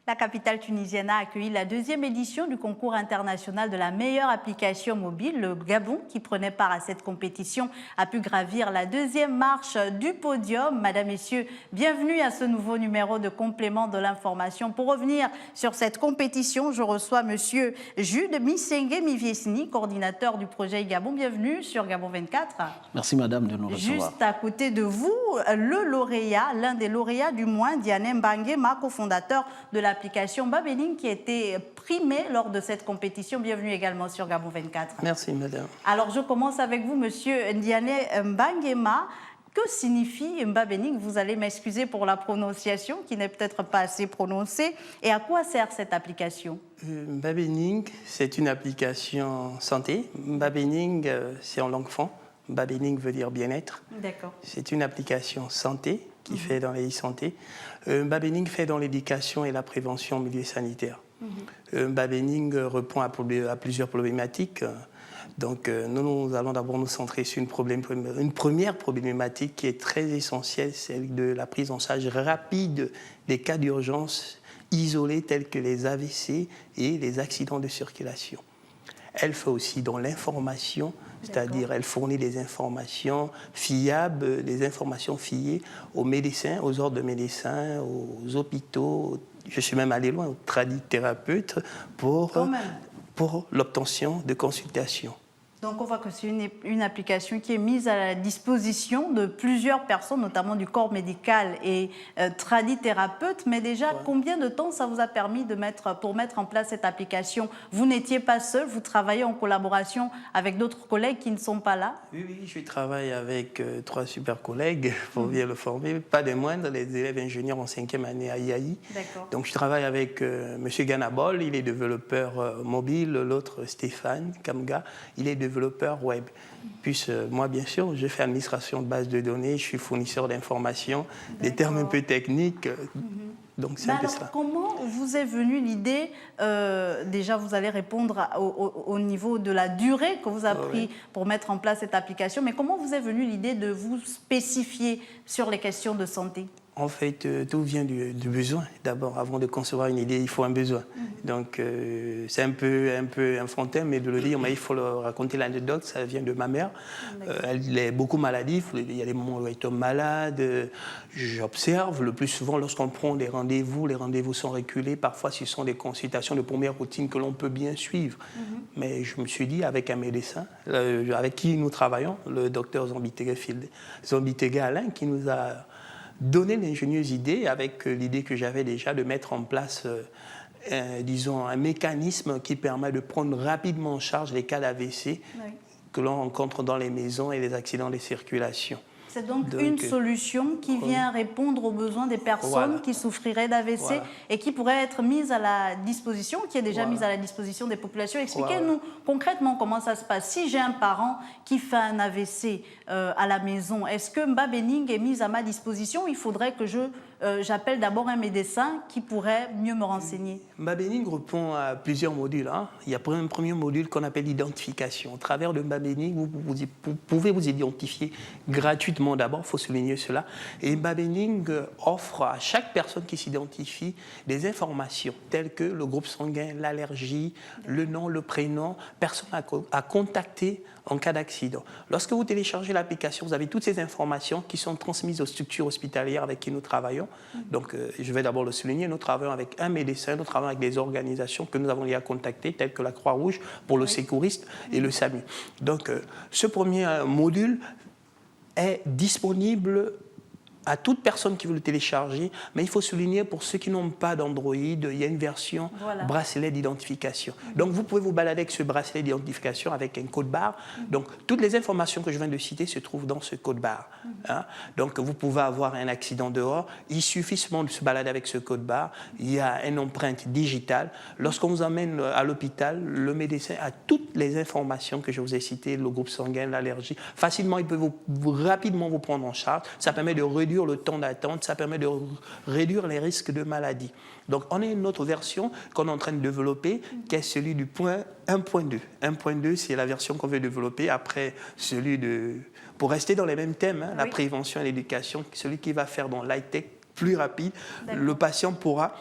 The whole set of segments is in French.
La capitale tunisienne a accueilli la deuxième édition du concours international de la meilleure application mobile. Le Gabon, qui prenait part à cette compétition, a pu gravir la deuxième marche du podium. Madame, Messieurs, bienvenue à ce nouveau numéro de complément de l'information. Pour revenir sur cette compétition, je reçois Monsieur Jude Missengue Miviesni, coordinateur du projet Gabon. Bienvenue sur Gabon 24. Merci Madame de nous recevoir. Juste à côté de vous, le lauréat, l'un des lauréats du mois, Diane Mbanguema, cofondateur de l'application Mbabening, qui a été primé lors de cette compétition. Bienvenue également sur Gabon 24. Merci Madame. Alors je commence avec vous, Monsieur Diane Mbanguema. Que signifie Mbabening? Vous allez m'excuser pour la prononciation qui n'est peut-être pas assez prononcée. Et à quoi sert cette application? Mbabening, c'est une application santé. Mbabening, c'est en langue fon. Mbabening veut dire bien-être. D'accord. C'est une application santé qui fait dans les e-santé. Mbabening fait dans l'éducation et la prévention au milieu sanitaire. Mbabening répond à plusieurs problématiques. Donc, nous allons d'abord nous centrer sur une première problématique qui est très essentielle, celle de la prise en charge rapide des cas d'urgence isolés tels que les AVC et les accidents de circulation. Elle fait aussi dans l'information, c'est-à-dire elle fournit des informations fiables, des informations fiées aux médecins, aux ordres de médecins, aux hôpitaux. Je suis même allé loin, aux tradithérapeutes pour l'obtention de consultations. Donc on voit que c'est une application qui est mise à la disposition de plusieurs personnes, notamment du corps médical et tradithérapeutes. Mais déjà, combien de temps ça vous a permis pour mettre en place cette application? Vous n'étiez pas seul, vous travaillez en collaboration avec d'autres collègues qui ne sont pas là? Oui, je travaille avec 3 super collègues pour bien le former. Pas des moindres, les élèves ingénieurs en 5e année à IAI. Donc je travaille avec M. Ganabol, il est développeur mobile, l'autre Stéphane Kamga, il est développeur web. Puis moi, bien sûr, je fais administration de base de données, je suis fournisseur d'informations, des termes un peu techniques. Donc c'est un peu cela. Comment vous est venue l'idée, déjà vous allez répondre au niveau de la durée que vous a pris pour mettre en place cette application, mais comment vous est venue l'idée de vous spécifier sur les questions de santé? En fait, tout vient du besoin. D'abord, avant de concevoir une idée, il faut un besoin. Donc, c'est un peu enfantin, mais de le dire, mais il faut leur raconter l'anecdote. Ça vient de ma mère. Elle est beaucoup maladive. Il y a des moments où elle tombe malade. J'observe le plus souvent lorsqu'on prend des rendez-vous, les rendez-vous sont reculés. Parfois, ce sont des consultations de première routine que l'on peut bien suivre. Mais je me suis dit, avec un médecin, avec qui nous travaillons, le docteur Zombitega Alain, qui nous a donner l'ingénieuse idée, avec l'idée que j'avais déjà de mettre en place, disons, un mécanisme qui permet de prendre rapidement en charge les cas d'AVC que l'on rencontre dans les maisons et les accidents de circulation. C'est donc une solution qui vient répondre aux besoins des personnes qui souffriraient d'AVC et qui pourrait être mise à la disposition, qui est déjà mise à la disposition des populations. Expliquez-nous concrètement comment ça se passe. Si j'ai un parent qui fait un AVC à la maison, est-ce que Mbabening est mise à ma disposition? Il faudrait que j'appelle d'abord un médecin qui pourrait mieux me renseigner. Mbabening répond à plusieurs modules. Il y a un premier module qu'on appelle l'identification. Au travers de Mbabening, vous pouvez vous identifier gratuitement. D'abord, il faut souligner cela. Et Mbabening offre à chaque personne qui s'identifie des informations telles que le groupe sanguin, l'allergie, le nom, le prénom, personne à contacter en cas d'accident. Lorsque vous téléchargez l'application, vous avez toutes ces informations qui sont transmises aux structures hospitalières avec qui nous travaillons. Donc, je vais d'abord le souligner, nous travaillons avec un médecin, nous travaillons avec des organisations que nous avons déjà contactées, telles que la Croix-Rouge pour le secouriste et le SAMU. Donc, ce premier module est disponible à toute personne qui veut le télécharger, mais il faut souligner pour ceux qui n'ont pas d'Android, il y a une version bracelet d'identification. Donc vous pouvez vous balader avec ce bracelet d'identification avec un code barre. Donc toutes les informations que je viens de citer se trouvent dans ce code barre. Donc vous pouvez avoir un accident dehors, il suffit seulement de se balader avec ce code barre, il y a une empreinte digitale. Lorsqu'on vous emmène à l'hôpital, le médecin a toutes les informations que je vous ai citées, le groupe sanguin, l'allergie. Facilement, il peut rapidement vous prendre en charge. Ça permet de réduire réduire le temps d'attente, ça permet de réduire les risques de maladie. Donc, on a une autre version qu'on est en train de développer, qui est celui du point 1.2. 1.2, c'est la version qu'on veut développer après celui de... Pour rester dans les mêmes thèmes, hein, la prévention et l'éducation, celui qui va faire dans l'high-tech plus rapide, le patient pourra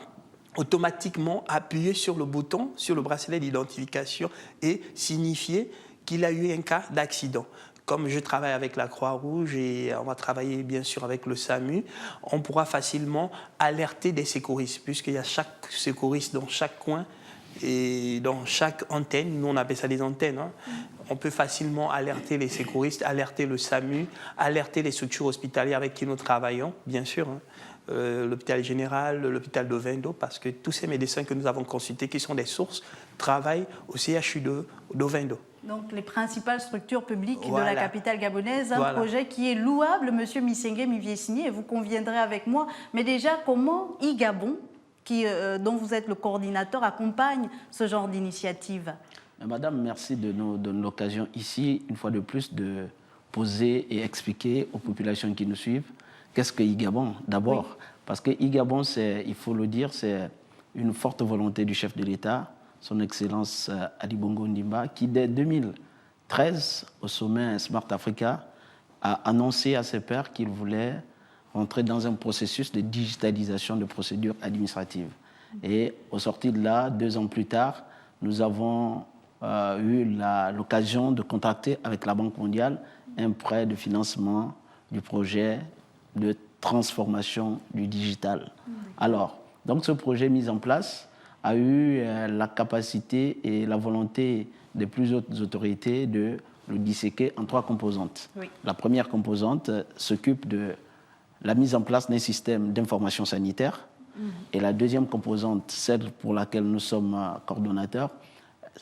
automatiquement appuyer sur le bouton, sur le bracelet d'identification et signifier qu'il a eu un cas d'accident. Comme je travaille avec la Croix-Rouge et on va travailler bien sûr avec le SAMU, on pourra facilement alerter des secouristes, puisqu'il y a chaque secouriste dans chaque coin et dans chaque antenne, nous on appelle ça des antennes, hein. On peut facilement alerter les secouristes, alerter le SAMU, alerter les structures hospitalières avec qui nous travaillons, bien sûr, hein. L'hôpital général, l'hôpital d'Ovendo, parce que tous ces médecins que nous avons consultés, qui sont des sources, travaillent au CHU d'Ovendo. Donc les principales structures publiques de la capitale gabonaise, un projet qui est louable, M. Missengue Miviesini, et vous conviendrez avec moi. Mais déjà, comment e-Gabon, dont vous êtes le coordinateur, accompagne ce genre d'initiative? Madame, merci de nous donner l'occasion ici, une fois de plus, de poser et expliquer aux populations qui nous suivent qu'est-ce que e-Gabon, d'abord. Parce que e-Gabon, il faut le dire, c'est une forte volonté du chef de l'État, son Excellence Ali Bongo Ondimba, qui dès 2013, au sommet Smart Africa, a annoncé à ses pairs qu'il voulait rentrer dans un processus de digitalisation de procédures administratives. Et au sorti de là, 2 ans plus tard, nous avons eu l'occasion de contracter avec la Banque mondiale un prêt de financement du projet de transformation du digital. Alors, donc ce projet mis en place a eu la capacité et la volonté des plus hautes autorités de le disséquer en 3 composantes. La première composante s'occupe de la mise en place d'un système d'information sanitaire. Et la deuxième composante, celle pour laquelle nous sommes coordonnateurs,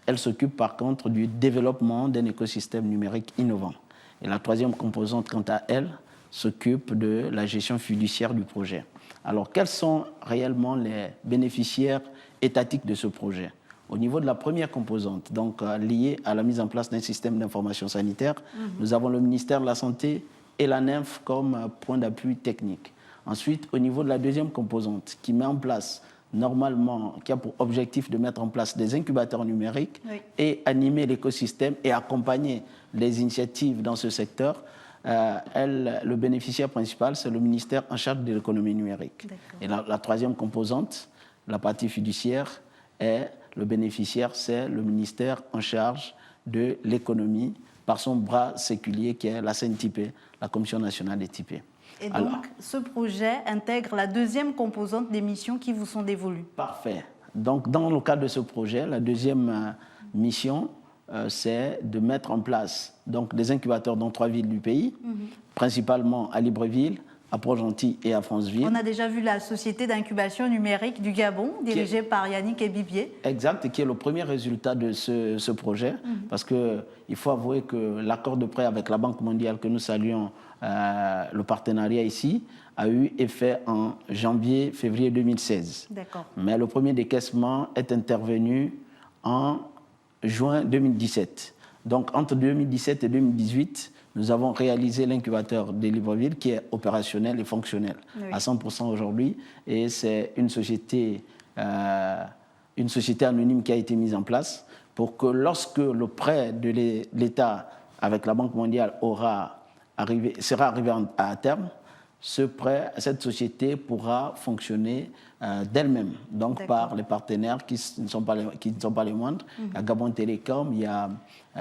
elle s'occupe par contre du développement d'un écosystème numérique innovant. Et la troisième composante, quant à elle, s'occupe de la gestion fiduciaire du projet. Alors, quels sont réellement les bénéficiaires étatiques de ce projet? Au niveau de la première composante, donc liée à la mise en place d'un système d'information sanitaire, nous avons le ministère de la Santé et la NINF comme point d'appui technique. Ensuite, au niveau de la deuxième composante, qui met en place normalement, qui a pour objectif de mettre en place des incubateurs numériques et animer l'écosystème et accompagner les initiatives dans ce secteur, le bénéficiaire principal, c'est le ministère en charge de l'économie numérique. Et la troisième composante, la partie fiduciaire, le bénéficiaire, c'est le ministère en charge de l'économie par son bras séculier qui est la CNTIP, la Commission nationale des typés. Et donc, ce projet intègre la deuxième composante des missions qui vous sont dévolues. Parfait. Donc, dans le cadre de ce projet, la deuxième mission, c'est de mettre en place donc, des incubateurs dans 3 villes du pays, principalement à Libreville, à Port-Gentil et à Franceville. On a déjà vu la société d'incubation numérique du Gabon, dirigée par Yannick Ebibier. Exact, qui est le premier résultat de ce projet, parce qu'il faut avouer que l'accord de prêt avec la Banque mondiale, que nous saluons, le partenariat ici, a eu effet en janvier-février 2016. D'accord. Mais le premier décaissement est intervenu en juin 2017. Donc, entre 2017 et 2018, nous avons réalisé l'incubateur de Libreville qui est opérationnel et fonctionnel à 100% aujourd'hui. Et c'est une société anonyme qui a été mise en place pour que lorsque le prêt de l'État avec la Banque mondiale sera arrivé à terme, cette société pourra fonctionner d'elle-même, donc par les partenaires qui ne sont pas les moindres. Il y a Gabon Télécom, il y a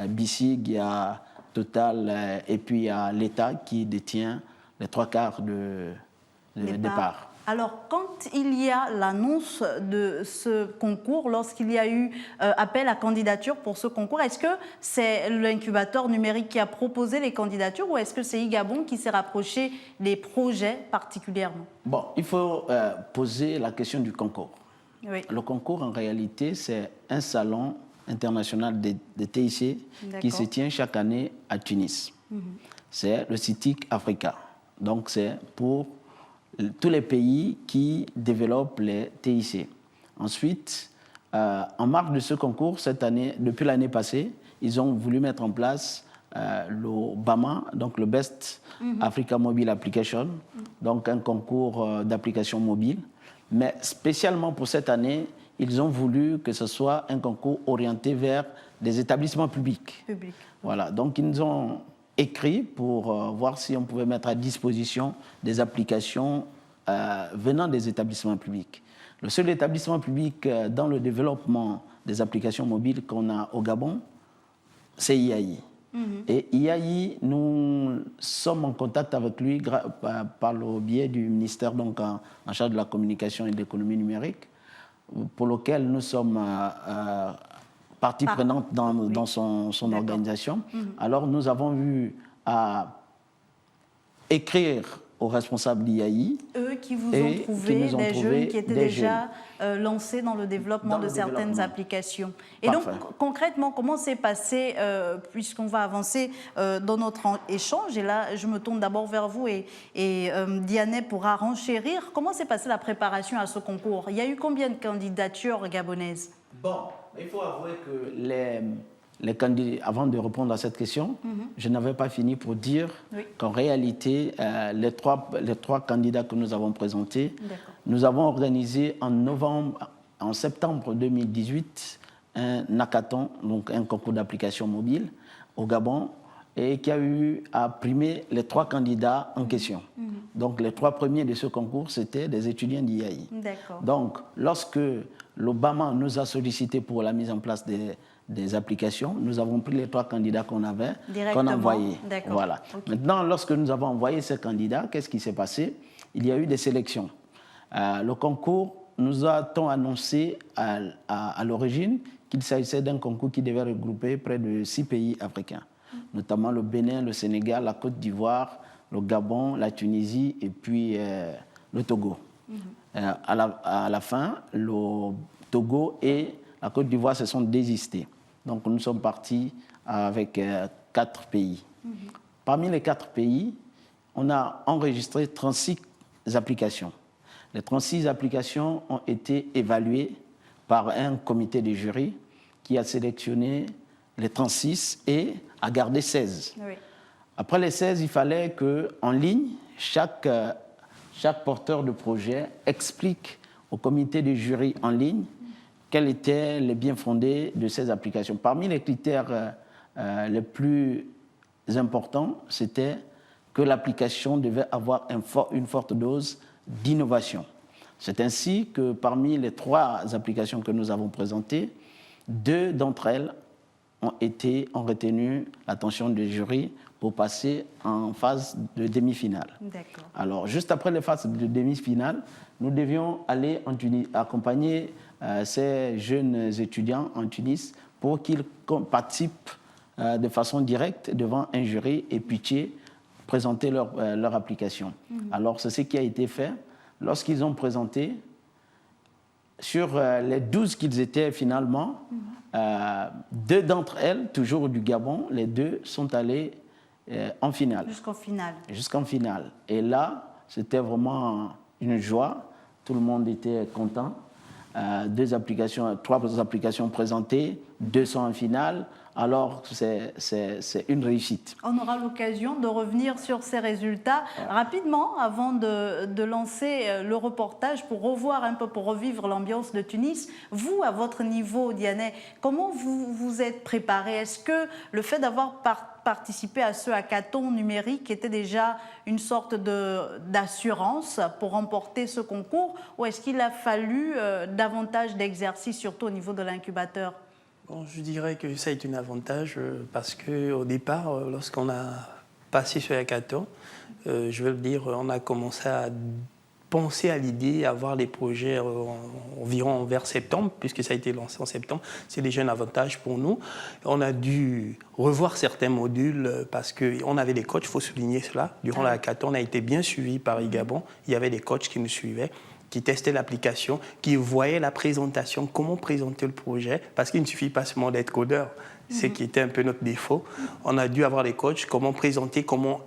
BICIG, il y a Total, et puis il y a l'État qui détient les 3/4 des parts. Alors, quand il y a l'annonce de ce concours, lorsqu'il y a eu appel à candidature pour ce concours, est-ce que c'est l'incubateur numérique qui a proposé les candidatures ou est-ce que c'est e-Gabon qui s'est rapproché des projets particulièrement? Bon, il faut poser la question du concours. Oui. Le concours, en réalité, c'est un salon international des TIC qui se tient chaque année à Tunis. C'est le CITIC Africa. Donc, c'est pour tous les pays qui développent les TIC. Ensuite, en marge de ce concours, cette année, depuis l'année passée, ils ont voulu mettre en place le BAMA, donc le Best Africa Mobile Application, donc un concours d'application mobile. Mais spécialement pour cette année, ils ont voulu que ce soit un concours orienté vers des établissements publics. Voilà, donc ils nous ont écrit pour voir si on pouvait mettre à disposition des applications venant des établissements publics. Le seul établissement public dans le développement des applications mobiles qu'on a au Gabon, c'est IAI. Et IAI, nous sommes en contact avec lui par le biais du ministère donc, en charge de la communication et de l'économie numérique, pour lequel nous sommes partie prenante dans son organisation. Alors nous avons eu à écrire aux responsables d'IAI. Eux qui vous ont trouvé des jeunes qui étaient déjà lancés dans le développement de certaines applications. Et donc, concrètement, comment s'est passé, puisqu'on va avancer dans notre échange, et là, je me tourne d'abord vers vous et Diané pourra renchérir, comment s'est passée la préparation à ce concours? Il y a eu combien de candidatures gabonaises? Bon, il faut avouer que les candidats, avant de répondre à cette question, je n'avais pas fini pour dire qu'en réalité, les trois candidats que nous avons présentés, nous avons organisé en septembre 2018 un hackathon, donc un concours d'application mobile au Gabon, et qui a eu à primer les trois candidats en question. Donc les trois premiers de ce concours, c'était des étudiants d'IAI. Donc lorsque l'Obama nous a sollicité pour la mise en place des applications, nous avons pris les trois candidats qu'on avait, qu'on a envoyés. Voilà. Maintenant, lorsque nous avons envoyé ces candidats, qu'est-ce qui s'est passé? Il y a eu des sélections. Le concours, nous a-t-on annoncé à l'origine qu'il s'agissait d'un concours qui devait regrouper près de 6 pays africains, notamment le Bénin, le Sénégal, la Côte d'Ivoire, le Gabon, la Tunisie et puis le Togo. À la fin, le Togo et la Côte d'Ivoire se sont désistés. Donc nous sommes partis avec 4 pays. Parmi les 4 pays, on a enregistré 36 applications. Les 36 applications ont été évaluées par un comité de jury qui a sélectionné les 36 et a gardé 16. Après les 16, il fallait qu'en ligne, chaque porteur de projet explique au comité de jury en ligne quels étaient les bien fondés de ces applications. Parmi les critères les plus importants, c'était que l'application devait avoir une forte dose d'innovation. C'est ainsi que parmi les 3 applications que nous avons présentées, 2 d'entre elles ont retenu l'attention du jury pour passer en phase de demi-finale. Alors, juste après les phases de demi-finale, nous devions aller en Tunisie, accompagner ces jeunes étudiants en Tunis pour qu'ils participent de façon directe devant un jury et pitcher, présenter leur application. Alors, c'est ce qui a été fait. Lorsqu'ils ont présenté, sur les 12 qu'ils étaient finalement, 2 d'entre elles, toujours du Gabon, les 2 sont allés en finale. Jusqu'en finale. Jusqu'en finale. Et là, c'était vraiment une joie. Tout le monde était content. 3 applications présentées, 2 sont en finale. Alors, c'est une réussite. On aura l'occasion de revenir sur ces résultats rapidement avant de lancer le reportage pour revoir un peu, pour revivre l'ambiance de Tunis. Vous, à votre niveau, Diané, comment vous vous êtes préparé? Est-ce que le fait d'avoir participé à ce hackathon numérique était déjà une sorte d'assurance pour remporter ce concours, ou est-ce qu'il a fallu davantage d'exercices, surtout au niveau de l'incubateur? Bon, je dirais que ça a été un avantage parce qu'au départ, lorsqu'on a passé ce hackathon, je veux le dire, on a commencé à penser à l'idée, à voir les projets environ vers septembre, puisque ça a été lancé en septembre. C'est déjà un avantage pour nous. On a dû revoir certains modules parce qu'on avait des coachs, il faut souligner cela. Durant le hackathon, on a été bien suivi par IGabon. Il y avait des coachs qui nous suivaient, qui testaient l'application, qui voyaient la présentation, comment présenter le projet, parce qu'il ne suffit pas seulement d'être codeur, ce qui était un peu notre défaut. On a dû avoir des coachs, comment présenter, comment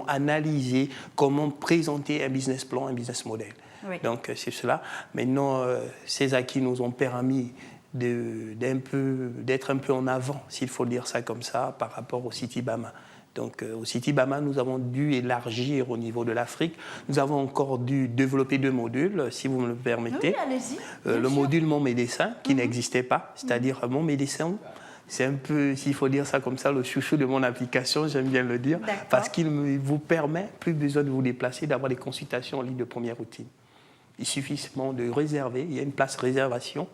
analyser, comment présenter un business plan, un business model. Donc c'est cela. Maintenant, ces acquis nous ont permis d'être un peu en avant, s'il faut dire ça comme ça, par rapport au Citibama. Donc au Citibama, nous avons dû élargir au niveau de l'Afrique. Nous avons encore dû développer 2 modules, si vous me le permettez. Oui, allez-y. Le module Mon Médecin, qui n'existait pas, c'est-à-dire Mon Médecin, c'est un peu, s'il faut dire ça comme ça, le chouchou de mon application, j'aime bien le dire, parce qu'il vous permet, plus besoin de vous déplacer, d'avoir des consultations en ligne de première routine. Il suffit seulement de réserver. Il y a une place réservation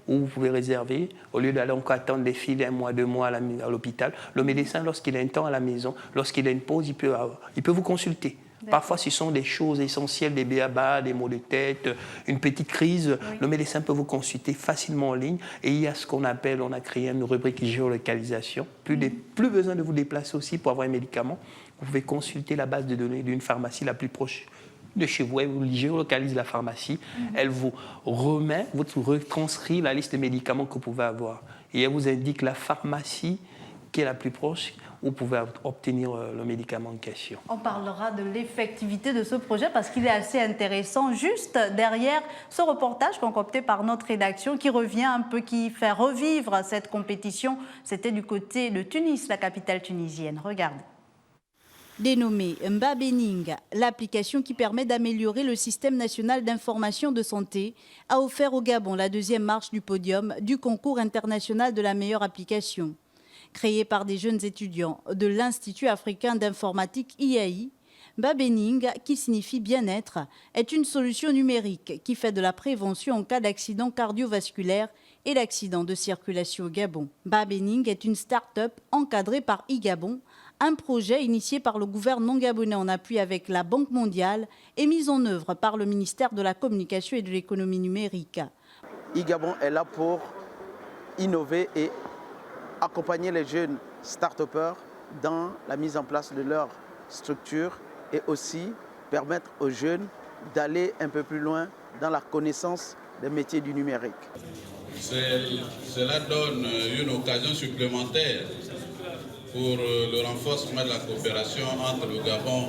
où vous pouvez réserver. Au lieu d'aller encore attendre des files 1 mois, 2 mois à l'hôpital, le médecin, lorsqu'il a un temps à la maison, lorsqu'il a une pause, il peut vous consulter. Parfois, ce sont des choses essentielles, des b.a.-ba, des maux de tête, une petite crise. Le médecin peut vous consulter facilement en ligne. Et il y a ce qu'on appelle, on a créé une rubrique géolocalisation. Plus besoin de vous déplacer aussi pour avoir un médicament. Vous pouvez consulter la base de données d'une pharmacie la plus proche de chez vous. Elle vous géolocalise la pharmacie. Elle vous retranscrit la liste de médicaments que vous pouvez avoir. Et elle vous indique la pharmacie qui est la plus proche où vous pouvez obtenir le médicament en question. On parlera de l'effectivité de ce projet parce qu'il est assez intéressant. Juste derrière ce reportage concocté par notre rédaction qui revient un peu, qui fait revivre cette compétition, c'était du côté de Tunis, la capitale tunisienne. Regardez. Dénommée Mbabening, l'application qui permet d'améliorer le système national d'information de santé a offert au Gabon la 2e marche du podium du concours international de la meilleure application. Créée par des jeunes étudiants de l'Institut africain d'informatique IAI, Mbabening, qui signifie bien-être, est une solution numérique qui fait de la prévention en cas d'accident cardiovasculaire et d'accident de circulation au Gabon. Mbabening est une start-up encadrée par iGabon, un projet initié par le gouvernement gabonais en appui avec la Banque mondiale et mis en œuvre par le ministère de la Communication et de l'Économie numérique. iGabon est là pour innover et accompagner les jeunes start-upers dans la mise en place de leur structure et aussi permettre aux jeunes d'aller un peu plus loin dans la connaissance des métiers du numérique. Cela donne une occasion supplémentaire pour le renforcement de la coopération entre le Gabon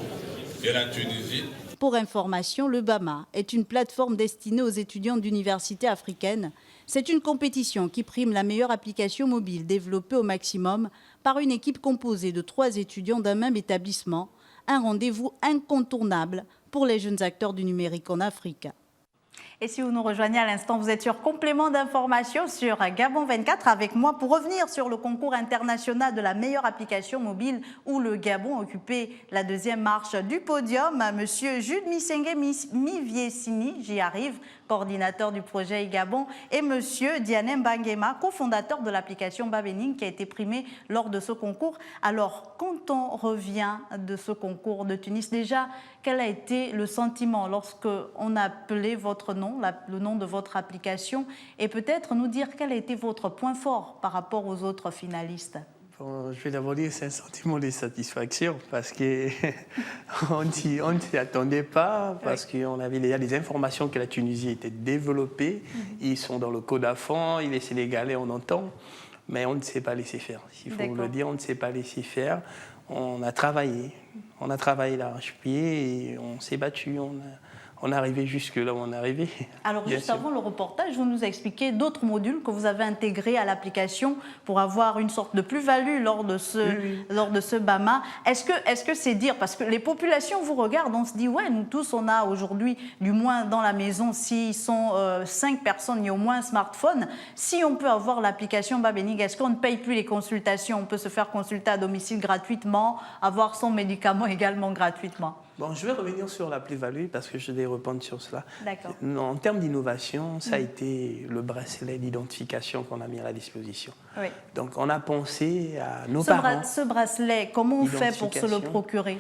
et la Tunisie. Pour information, le BAMA est une plateforme destinée aux étudiants d'universités africaines. C'est une compétition qui prime la meilleure application mobile développée au maximum par une équipe composée de 3 étudiants d'un même établissement. Un rendez-vous incontournable pour les jeunes acteurs du numérique en Afrique. Et si vous nous rejoignez à l'instant, vous êtes sur complément d'information sur Gabon 24 avec moi pour revenir sur le concours international de la meilleure application mobile où le Gabon occupait la 2e marche du podium. Monsieur Jules Missengue Miviesini, j'y arrive, coordinateur du projet iGabon, et Monsieur Diané Mbangema, cofondateur de l'application Mbabening qui a été primé lors de ce concours. Alors, quand on revient de ce concours de Tunis, déjà, quel a été le sentiment lorsque on a appelé votre nom, le nom de votre application, et peut-être nous dire quel a été votre point fort par rapport aux autres finalistes? Bon, je vais d'abord dire que c'est un sentiment de satisfaction parce qu'on ne s'y attendait pas, parce qu'on avait déjà des informations que la Tunisie était développée. Ils sont dans le code à fond, les Sénégalais, on entend, mais on ne s'est pas laissé faire. S'il faut le dire, on ne s'est pas laissé faire. On a travaillé d'arrache-pied et on s'est battu. On est arrivé jusque là où on est arrivé. Alors, juste avant le reportage, vous nous expliquez d'autres modules que vous avez intégrés à l'application pour avoir une sorte de plus-value lors de ce BAMA. Est-ce que c'est dire, parce que les populations vous regardent, on se dit, ouais, nous tous, on a aujourd'hui, du moins dans la maison, s'ils sont 5 personnes, il y a au moins un smartphone. Si on peut avoir l'application Mbabening, est-ce qu'on ne paye plus les consultations? On peut se faire consulter à domicile gratuitement, avoir son médicament également gratuitement. Bon, je vais revenir sur la plus-value parce que je vais répondre sur cela. D'accord. En termes d'innovation, ça a été le bracelet d'identification qu'on a mis à la disposition. Oui. Donc, on a pensé à nos parents. Ce bracelet, comment on fait pour se le procurer?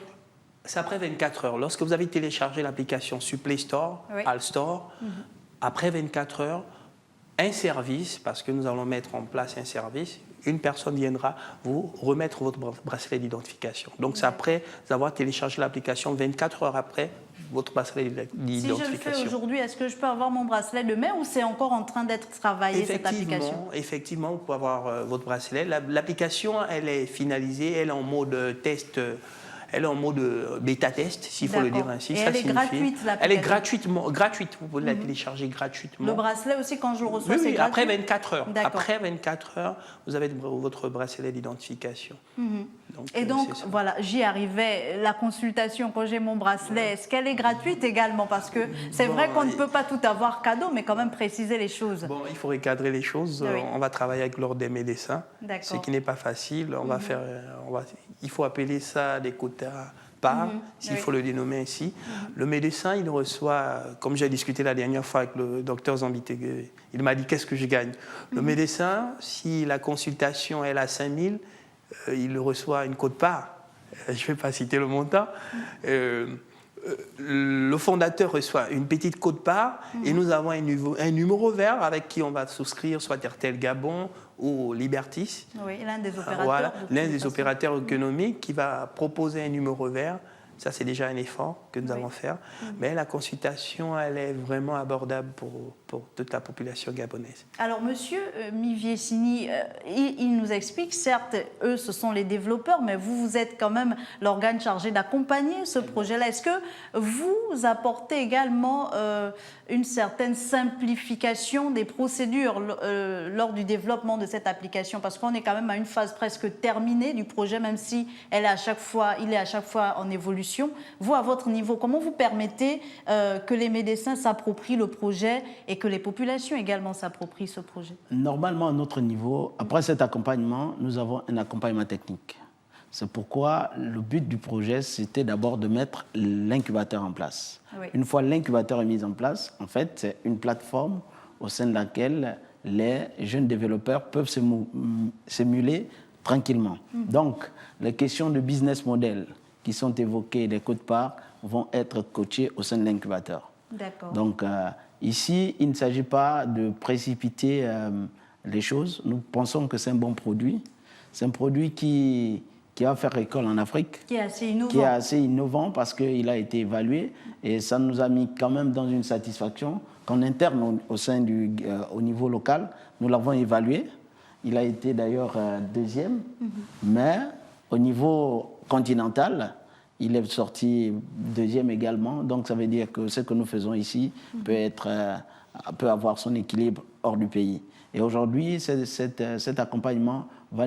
C'est après 24 heures. Lorsque vous avez téléchargé l'application sur Play Store, App Store, après 24 heures, un service, parce que nous allons mettre en place un service, une personne viendra vous remettre votre bracelet d'identification. Donc, c'est après avoir téléchargé l'application, 24 heures après, votre bracelet d'identification. Si je le fais aujourd'hui, est-ce que je peux avoir mon bracelet demain ou c'est encore en train d'être travaillé, cette application? Effectivement, vous pouvez avoir votre bracelet. L'application, elle est finalisée, elle est en mode test. Elle est en mode bêta-test, s'il faut le dire ainsi. Et ça elle est gratuite, Elle est l'application. gratuite, vous pouvez la télécharger gratuitement. Le bracelet aussi, quand je le reçois, Oui, c'est oui, gratuit. après 24 heures. D'accord. Après 24 heures, vous avez votre bracelet d'identification. Et donc, c'est ça. voilà, j'y arrivais. La consultation, quand j'ai mon bracelet, est-ce qu'elle est gratuite également? Parce que c'est vrai qu'on ne peut pas tout avoir cadeau, mais quand même préciser les choses. Bon, il faut recadrer les choses. Oui. On va travailler avec l'ordre des médecins, D'accord. ce qui n'est pas facile. Il faut appeler ça des quotas part, s'il Oui. faut le dénommer ainsi. Le médecin, il reçoit, comme j'ai discuté la dernière fois avec le docteur Zambitégué, il m'a dit qu'est-ce que je gagne. Le médecin, si la consultation est à 5 000, il reçoit une quote-part. Je ne vais pas citer le montant. Le fondateur reçoit une petite quote-part et nous avons un numéro vert avec qui on va souscrire soit RTL Gabon ou Libertis. Oui, l'un des opérateurs. Voilà, de l'un toute des façon. opérateurs économiques qui va proposer un numéro vert. Ça, c'est déjà un effort que nous allons faire. Mais la consultation, elle est vraiment abordable pour toute la population gabonaise. Alors, monsieur Mivier-Sini, il nous explique, certes, eux, ce sont les développeurs, mais vous êtes quand même l'organe chargé d'accompagner ce projet-là. Est-ce que vous apportez également une certaine simplification des procédures lors du développement de cette application? Parce qu'on est quand même à une phase presque terminée du projet, même si il est à chaque fois en évolution. Vous, à votre niveau, comment vous permettez que les médecins s'approprient le projet et que les populations également s'approprient ce projet? Normalement, à notre niveau, après cet accompagnement, nous avons un accompagnement technique. C'est pourquoi le but du projet, c'était d'abord de mettre l'incubateur en place. Oui. Une fois l'incubateur est mis en place, en fait, c'est une plateforme au sein de laquelle les jeunes développeurs peuvent s'émuler tranquillement. Donc, les questions de business model qui sont évoquées, les quotes-parts, vont être coachées au sein de l'incubateur. D'accord. Donc, ici, il ne s'agit pas de précipiter les choses. Nous pensons que c'est un bon produit. C'est un produit qui va faire école en Afrique. Qui est assez innovant. Qui est assez innovant parce qu'il a été évalué. Et ça nous a mis quand même dans une satisfaction qu'en interne, au niveau local, nous l'avons évalué. Il a été d'ailleurs deuxième. Mais au niveau continental, il est sorti deuxième également. Donc, ça veut dire que ce que nous faisons ici peut avoir son équilibre hors du pays. Et aujourd'hui, cet accompagnement va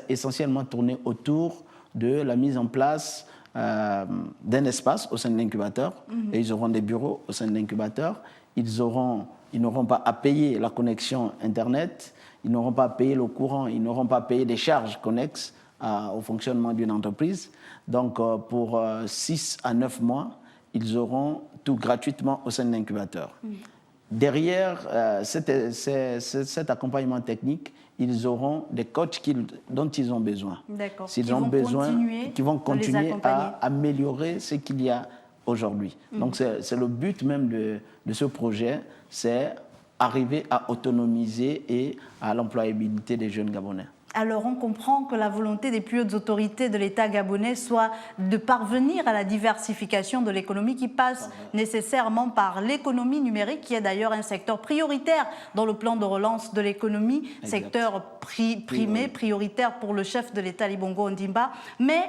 essentiellement tourner autour de la mise en place d'un espace au sein de l'incubateur. Et ils auront des bureaux au sein de l'incubateur. Ils n'auront pas à payer la connexion Internet, ils n'auront pas à payer le courant, ils n'auront pas à payer des charges connexes au fonctionnement d'une entreprise. Donc, pour 6 à 9 mois, ils auront tout gratuitement au sein de l'incubateur. Derrière cet accompagnement technique, ils auront des coachs dont ils ont besoin. D'accord. Qui vont continuer à améliorer ce qu'il y a aujourd'hui. Donc, c'est le but même de ce projet, c'est arriver à autonomiser et à l'employabilité des jeunes Gabonais. Alors on comprend que la volonté des plus hautes autorités de l'État gabonais soit de parvenir à la diversification de l'économie qui passe nécessairement par l'économie numérique, qui est d'ailleurs un secteur prioritaire dans le plan de relance de l'économie, secteur prioritaire pour le chef de l'État Libongo Ondimba. Mais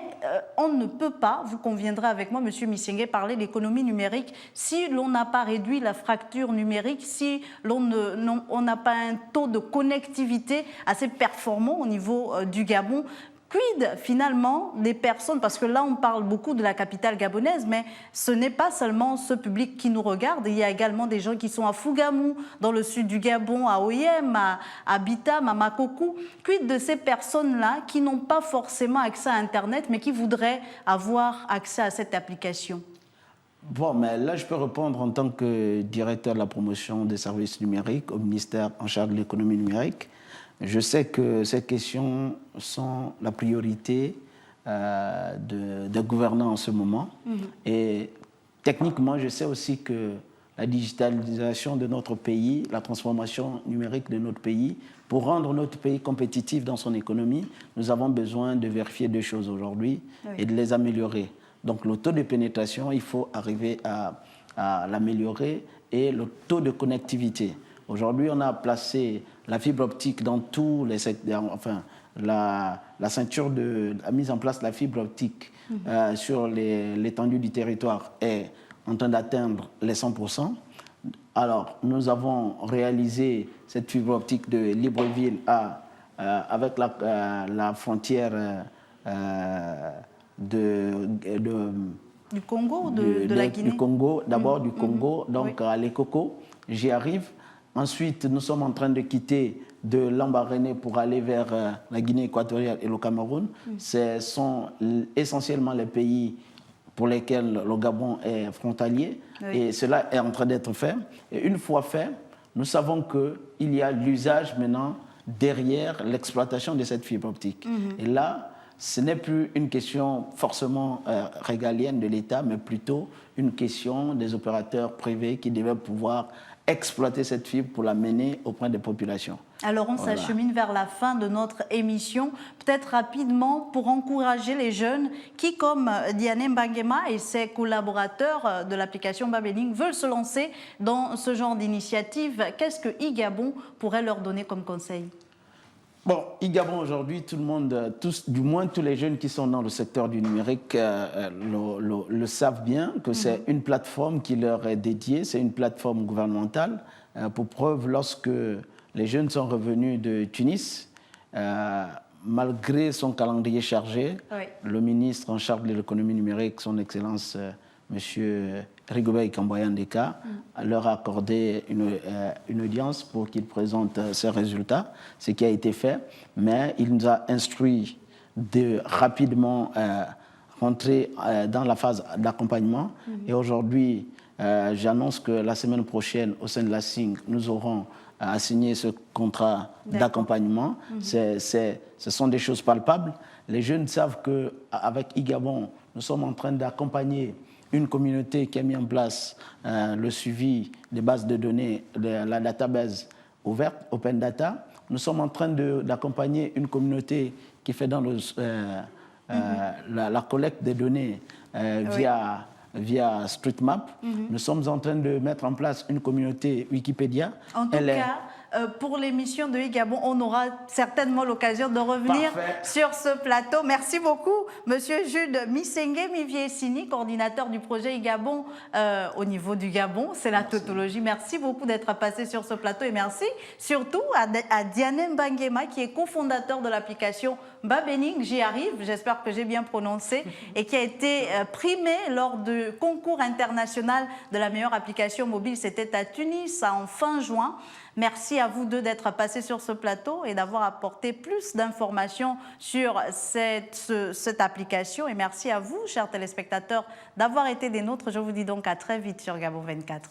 on ne peut pas, vous conviendrez avec moi, M. Missiengue, parler d'économie numérique si l'on n'a pas réduit la fracture numérique, si on n'a pas un taux de connectivité assez performant au niveau du Gabon. Quid finalement des personnes, parce que là on parle beaucoup de la capitale gabonaise, mais ce n'est pas seulement ce public qui nous regarde, il y a également des gens qui sont à Fougamou, dans le sud du Gabon, à Oyem, à Bitam, à Makokou. Quid de ces personnes-là qui n'ont pas forcément accès à Internet, mais qui voudraient avoir accès à cette application? Bon, mais là, je peux répondre en tant que directeur de la promotion des services numériques au ministère en charge de l'économie numérique. Je sais que ces questions sont la priorité des gouvernants en ce moment. Et techniquement, je sais aussi que la digitalisation de notre pays, la transformation numérique de notre pays, pour rendre notre pays compétitif dans son économie, nous avons besoin de vérifier deux choses aujourd'hui et de les améliorer. Donc le taux de pénétration, il faut arriver à l'améliorer, et le taux de connectivité. Aujourd'hui, on a placé la fibre optique dans tous les secteurs, enfin, la ceinture de la mise en place de la fibre optique sur l'étendue du territoire est en train d'atteindre les 100%. Alors, nous avons réalisé cette fibre optique de Libreville avec la frontière du Congo ou de la Guinée? Du Congo, d'abord du Congo, donc à Lekoko, j'y arrive. Ensuite, nous sommes en train de quitter de Lambaréné pour aller vers la Guinée équatoriale et le Cameroun. Ce sont essentiellement les pays pour lesquels le Gabon est frontalier. Et cela est en train d'être fait. Et une fois fait, nous savons qu'il y a l'usage maintenant derrière l'exploitation de cette fibre optique. Et là, ce n'est plus une question forcément régalienne de l'État, mais plutôt une question des opérateurs privés qui devaient pouvoir exploiter cette fibre pour la mener auprès des populations. Alors on s'achemine vers la fin de notre émission. Peut-être rapidement pour encourager les jeunes qui, comme Diané Mbangema et ses collaborateurs de l'application Babening, veulent se lancer dans ce genre d'initiative, qu'est-ce que iGabon pourrait leur donner comme conseil? Bon, iGabon aujourd'hui, tout le monde, du moins tous les jeunes qui sont dans le secteur du numérique le savent bien que c'est une plateforme qui leur est dédiée, c'est une plateforme gouvernementale. Pour preuve, lorsque les jeunes sont revenus de Tunis, malgré son calendrier chargé, le ministre en charge de l'économie numérique, son Excellence M. Rigobert Kamboya-Ndeka, leur a accordé une audience pour qu'ils présentent ses résultats, ce qui a été fait, mais il nous a instruit de rapidement rentrer dans la phase d'accompagnement. Et aujourd'hui, j'annonce que la semaine prochaine, au sein de la SING, nous aurons à signer ce contrat d'accompagnement. Ce sont des choses palpables. Les jeunes savent qu'avec iGabon, nous sommes en train d'accompagner une communauté qui a mis en place le suivi des bases de données, la database ouverte, Open Data. Nous sommes en train d'accompagner une communauté qui fait dans la collecte des données via StreetMap. Nous sommes en train de mettre en place une communauté Wikipédia. En tout cas, pour l'émission de iGabon, on aura certainement l'occasion de revenir sur ce plateau. Merci beaucoup, Monsieur Jude Misenge Miviesini, coordinateur du projet iGabon au niveau du Gabon. C'est la tautologie. Merci beaucoup d'être passé sur ce plateau et merci surtout à Diané Mbangema, qui est cofondateur de l'application Babening. J'y arrive, j'espère que j'ai bien prononcé, et qui a été primé lors du concours international de la meilleure application mobile. C'était à Tunis en fin juin. Merci à vous deux d'être passés sur ce plateau et d'avoir apporté plus d'informations sur cette application. Et merci à vous, chers téléspectateurs, d'avoir été des nôtres. Je vous dis donc à très vite sur Gabon 24.